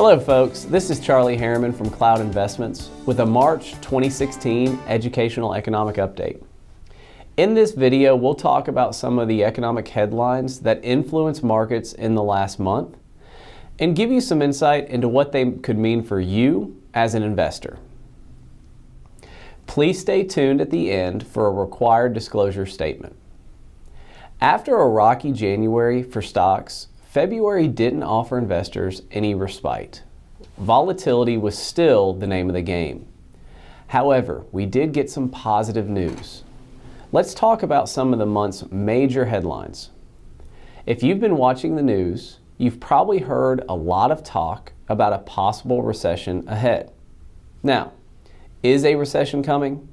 Hello folks, this is Charlie Harriman from Cloud Investments with a March 2016 Educational Economic Update. In this video, we'll talk about some of the economic headlines that influence markets in the last month and give you some insight into what they could mean for you as an investor. Please stay tuned at the end for a required disclosure statement. After a rocky January for stocks, February didn't offer investors any respite. Volatility was still the name of the game. However, we did get some positive news. Let's talk about some of the month's major headlines. If you've been watching the news, you've probably heard a lot of talk about a possible recession ahead. Now, is a recession coming?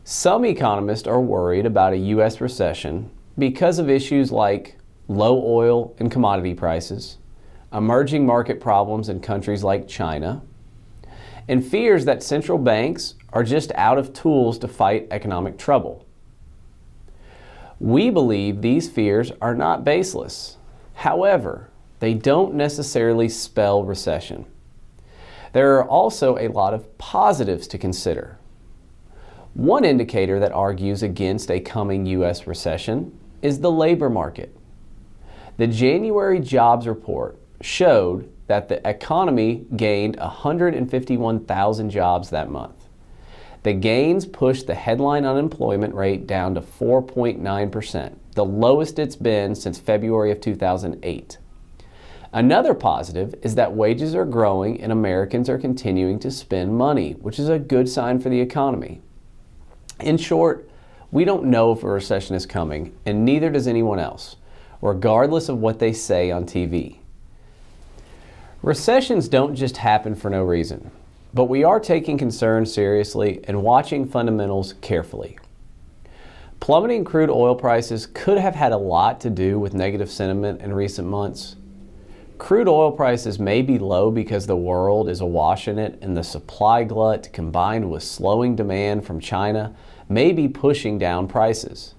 Some economists are worried about a U.S. recession because of issues like low oil and commodity prices, emerging market problems in countries like China, and fears that central banks are just out of tools to fight economic trouble. We believe these fears are not baseless. However, they don't necessarily spell recession. There are also a lot of positives to consider. One indicator that argues against a coming U.S. recession is the labor market. The January jobs report showed that the economy gained 151,000 jobs that month. The gains pushed the headline unemployment rate down to 4.9%, the lowest it's been since February of 2008. Another positive is that wages are growing and Americans are continuing to spend money, which is a good sign for the economy. In short, we don't know if a recession is coming, and neither does anyone else, regardless of what they say on TV. Recessions don't just happen for no reason, but we are taking concerns seriously and watching fundamentals carefully. Plummeting crude oil prices could have had a lot to do with negative sentiment in recent months. Crude oil prices may be low because the world is awash in it, and the supply glut combined with slowing demand from China may be pushing down prices.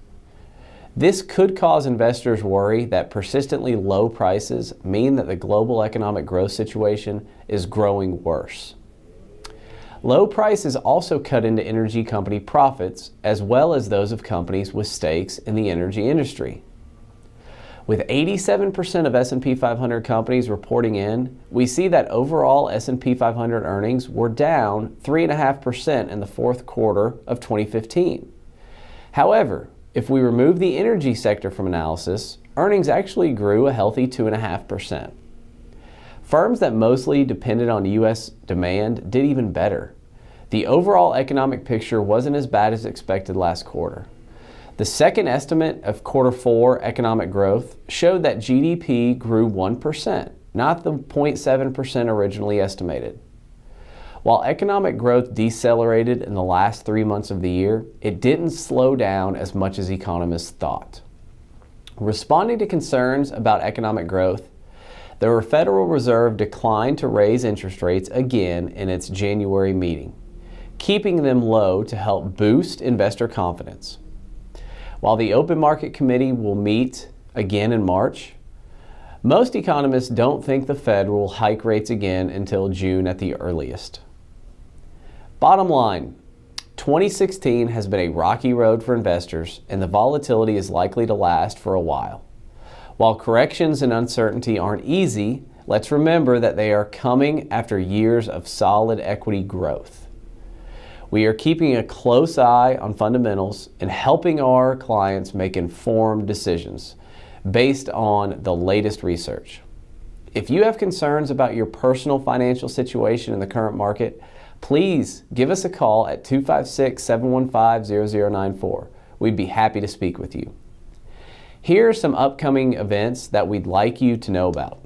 This could cause investors worry that persistently low prices mean that the global economic growth situation is growing worse. Low prices also cut into energy company profits as well as those of companies with stakes in the energy industry. With 87% of S&P 500 companies reporting in, we see that overall S&P 500 earnings were down 3.5% in the fourth quarter of 2015. However, if we remove the energy sector from analysis, earnings actually grew a healthy 2.5%. Firms that mostly depended on U.S. demand did even better. The overall economic picture wasn't as bad as expected last quarter. The second estimate of quarter four economic growth showed that GDP grew 1%, not the 0.7% originally estimated. While economic growth decelerated in the last 3 months of the year, it didn't slow down as much as economists thought. Responding to concerns about economic growth, the Federal Reserve declined to raise interest rates again in its January meeting, keeping them low to help boost investor confidence. While the Open Market Committee will meet again in March, most economists don't think the Fed will hike rates again until June at the earliest. Bottom line, 2016 has been a rocky road for investors, and the volatility is likely to last for a while. While corrections and uncertainty aren't easy, let's remember that they are coming after years of solid equity growth. We are keeping a close eye on fundamentals and helping our clients make informed decisions based on the latest research. If you have concerns about your personal financial situation in the current market, please give us a call at 256-715-0094. We'd be happy to speak with you. Here are some upcoming events that we'd like you to know about.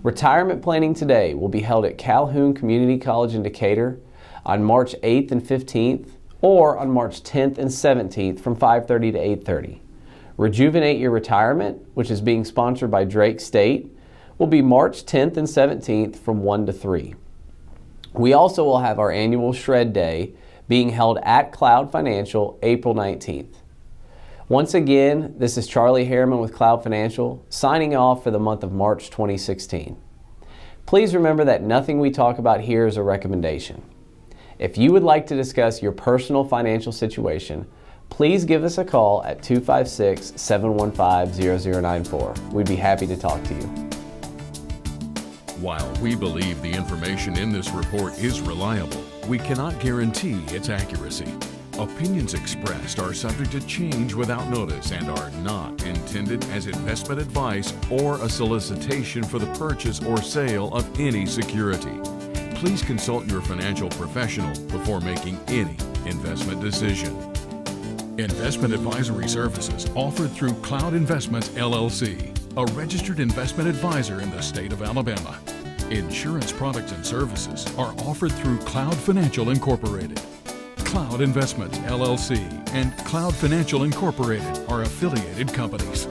Retirement Planning Today will be held at Calhoun Community College in Decatur on March 8th and 15th, or on March 10th and 17th from 5:30 to 8:30. Rejuvenate Your Retirement, which is being sponsored by Drake State, will be March 10th and 17th from 1 to 3. We also will have our annual Shred Day being held at Cloud Financial April 19th. Once again, this is Charlie Harriman with Cloud Financial, signing off for the month of March 2016. Please remember that nothing we talk about here is a recommendation. If you would like to discuss your personal financial situation, please give us a call at 256-715-0094. We'd be happy to talk to you. While we believe the information in this report is reliable, we cannot guarantee its accuracy. Opinions expressed are subject to change without notice and are not intended as investment advice or a solicitation for the purchase or sale of any security. Please consult your financial professional before making any investment decision. Investment advisory services offered through Cloud Investments, LLC, a registered investment advisor in the state of Alabama. Insurance products and services are offered through Cloud Financial Incorporated. Cloud Investments, LLC, and Cloud Financial Incorporated are affiliated companies.